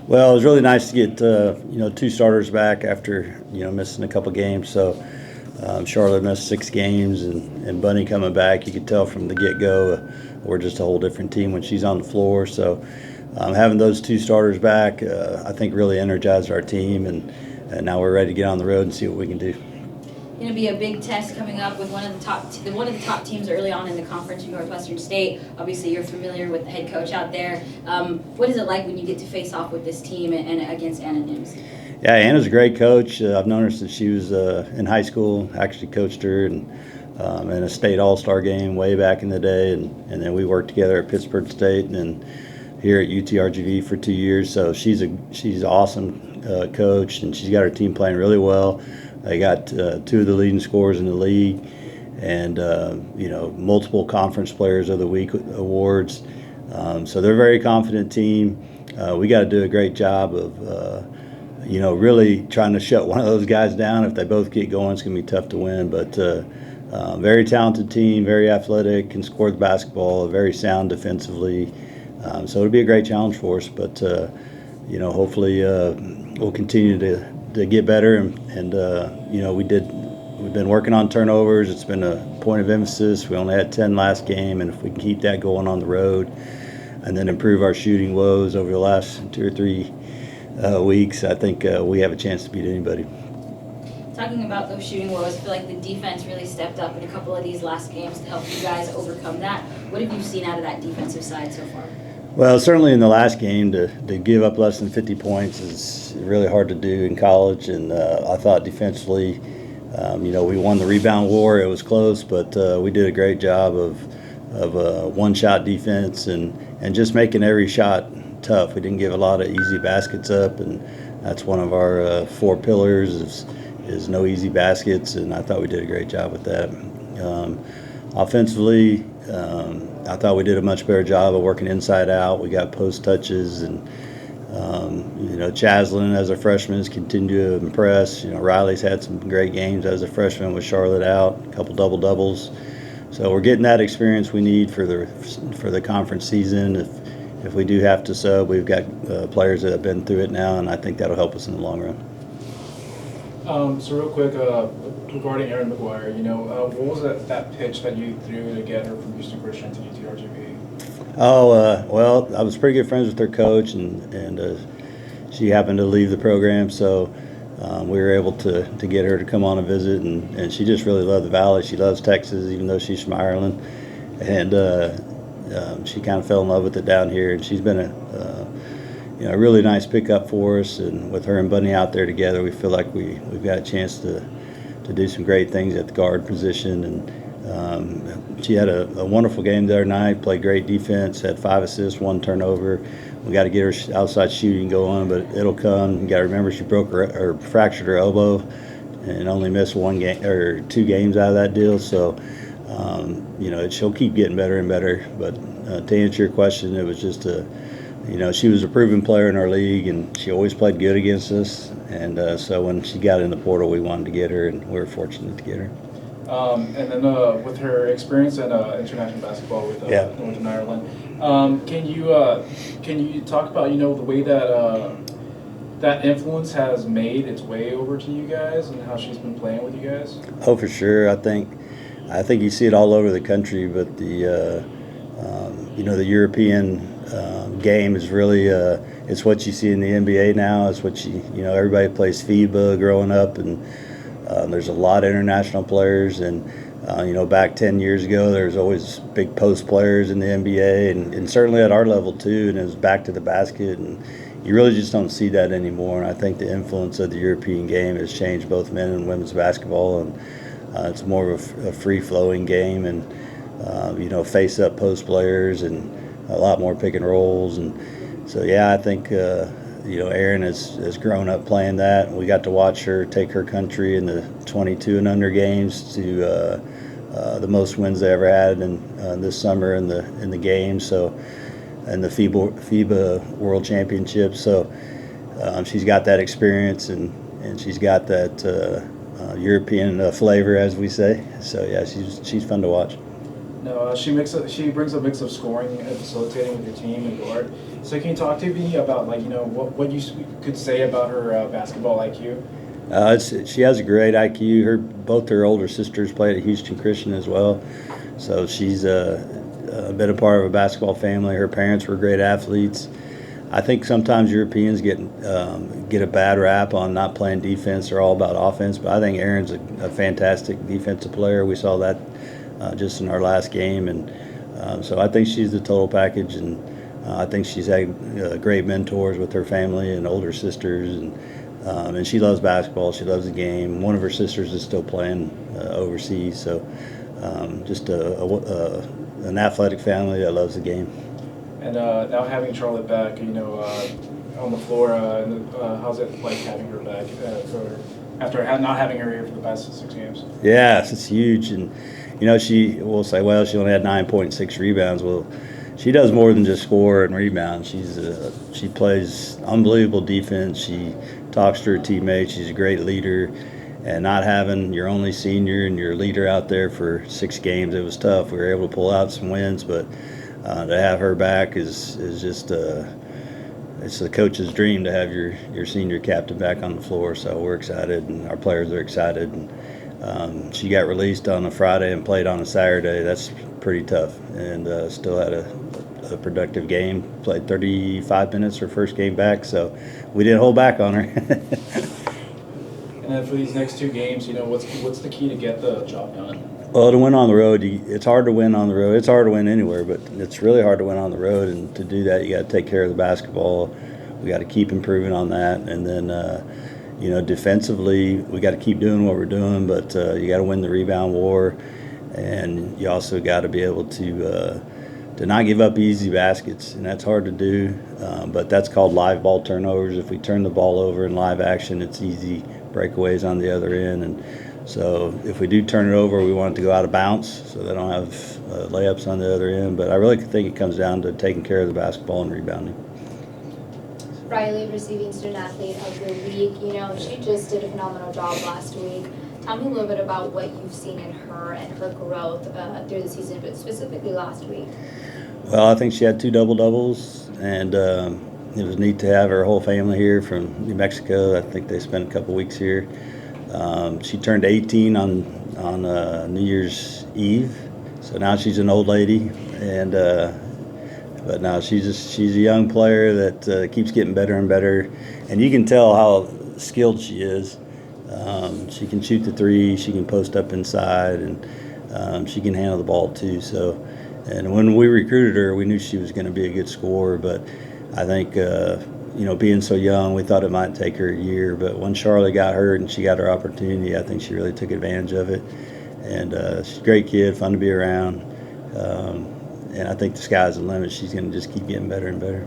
Well, it was really nice to get two starters back after missing a couple games. So Charlotte missed 6 games, and Bunny coming back. You could tell from the get-go we're just a whole different team when she's on the floor. So having those 2 starters back, I think really energized our team, and now we're ready to get on the road and see what we can do. Going to be a big test coming up with one of the top teams early on in the conference in Northwestern State. Obviously, you're familiar with the head coach out there. What is it like when you get to face off with this team and against Anna Nims? Yeah, Anna's a great coach. I've known her since she was in high school. Actually coached her in a state all-star game way back in the day, and then we worked together at Pittsburgh State and then here at UTRGV for 2 years. So she's an awesome coach, and she's got her team playing really well. They got 2 of the leading scorers in the league, and multiple conference players of the week awards. So they're a very confident team. We got to do a great job of really trying to shut one of those guys down. If they both get going, it's going to be tough to win. But very talented team, very athletic, can score the basketball, very sound defensively. So it'll be a great challenge for us. But hopefully we'll continue to get better. And we've been working on turnovers. It's been a point of emphasis. We only had 10 last game, and if we can keep that going on the road, and then improve our shooting woes over the last 2 or 3 weeks, I think we have a chance to beat anybody. Talking about those shooting woes, I feel like the defense really stepped up in a couple of these last games to help you guys overcome that. What have you seen out of that defensive side so far? Well, certainly in the last game, to give up less than 50 points is really hard to do in college, and I thought defensively, we won the rebound war. It was close, but we did a great job of one-shot defense and just making every shot tough. We didn't give a lot of easy baskets up, and that's one of our 4 pillars is no easy baskets, and I thought we did a great job with that. Offensively, I thought we did a much better job of working inside out. We got post touches, and Chaslin as a freshman has continued to impress. Riley's had some great games as a freshman with Charlotte out, a couple double doubles. So we're getting that experience we need for the conference season. If we do have to sub, we've got players that have been through it now, and I think that'll help us in the long run. So real quick, regarding Erin McGuire, what was that pitch that you threw to get her from Houston Christian to UTRGV? Well, I was pretty good friends with her coach, and she happened to leave the program, so we were able to get her to come on a visit, and she just really loved the Valley. She loves Texas, even though she's from Ireland, and she kind of fell in love with it down here, and she's been a really nice pickup for us. And with her and Bunny out there together, we feel like we've got a chance to do some great things at the guard position. And she had a wonderful game the other night, played great defense, had 5 assists, 1 turnover. We got to get her outside shooting going, but it'll come. You got to remember she broke or fractured her elbow and only missed 1 game or 2 games out of that deal. So she'll keep getting better and better. But to answer your question, it was just she was a proven player in our league, and she always played good against us. And so when she got in the portal, we wanted to get her, and we were fortunate to get her. And then with her experience in international basketball with Northern Ireland, can you talk about the way that that influence has made its way over to you guys and how she's been playing with you guys? Oh, for sure. I think you see it all over the country, but the European game is really it's what you see in the NBA now. It's what everybody plays FIBA growing up, and there's a lot of international players. And back 10 years ago, there was always big post players in the NBA, and certainly at our level too. And it was back to the basket, and you really just don't see that anymore. And I think the influence of the European game has changed both men and women's basketball, and it's more of a free-flowing game, and face-up post players, and a lot more pick and rolls. And so, I think Erin has grown up playing that. We got to watch her take her country in the 22 and under games to the most wins they ever had this summer in the games. So, and the FIBA World Championships. So she's got that experience, and she's got that European flavor, as we say. So she's fun to watch. No, she brings a mix of scoring and facilitating with your team and guard. So can you talk to me about like what you could say about her basketball IQ? She has a great IQ. Both her older sisters played at Houston Christian as well, so she's been a part of a basketball family. Her parents were great athletes. I think sometimes Europeans get a bad rap on not playing defense. They're all about offense, but I think Erin's a fantastic defensive player. We saw that just in our last game, and so I think she's the total package. And I think she's had great mentors with her family and older sisters, and she loves basketball. She loves the game. One of her sisters is still playing overseas, so just an athletic family that loves the game. And now having Charlotte back, on the floor, how's it like having her back after not having her here for the past 6 games? Yes, it's huge, and she will say, well, she only had 9.6 rebounds. Well, she does more than just score and rebound. She plays unbelievable defense. She talks to her teammates. She's a great leader. And not having your only senior and your leader out there for 6 games, it was tough. We were able to pull out some wins, but to have her back is just it's the coach's dream to have your senior captain back on the floor. So we're excited, and our players are excited. And she got released on a Friday and played on a Saturday. That's pretty tough, and still had a productive game. Played 35 minutes her first game back, so we didn't hold back on her. And then for these next 2 games, what's the key to get the job done? Well, to win on the road, it's hard to win on the road. It's hard to win anywhere, but it's really hard to win on the road. And to do that, you got to take care of the basketball. We got to keep improving on that, and then defensively, we got to keep doing what we're doing. But you got to win the rebound war, and you also got to be able to not give up easy baskets, and that's hard to do. But that's called live ball turnovers. If we turn the ball over in live action, it's easy breakaways on the other end, and so if we do turn it over, we want it to go out of bounds so they don't have layups on the other end. But I really think it comes down to taking care of the basketball and rebounding. Riley receiving Student Athlete of the Week. She just did a phenomenal job last week. Tell me a little bit about what you've seen in her and her growth through the season, but specifically last week. Well, I think she had 2 double-doubles, and it was neat to have her whole family here from New Mexico. I think they spent a couple weeks here. She turned 18 on New Year's Eve, so now she's an old lady, and but now she's a young player that keeps getting better and better, and you can tell how skilled she is. She can shoot the 3, she can post up inside, and she can handle the ball too. So, and when we recruited her, we knew she was going to be a good scorer, but I think being so young, we thought it might take her a year, but when Charlotte got hurt and she got her opportunity, I think she really took advantage of it. And she's a great kid, fun to be around. And I think the sky's the limit. She's going to just keep getting better and better.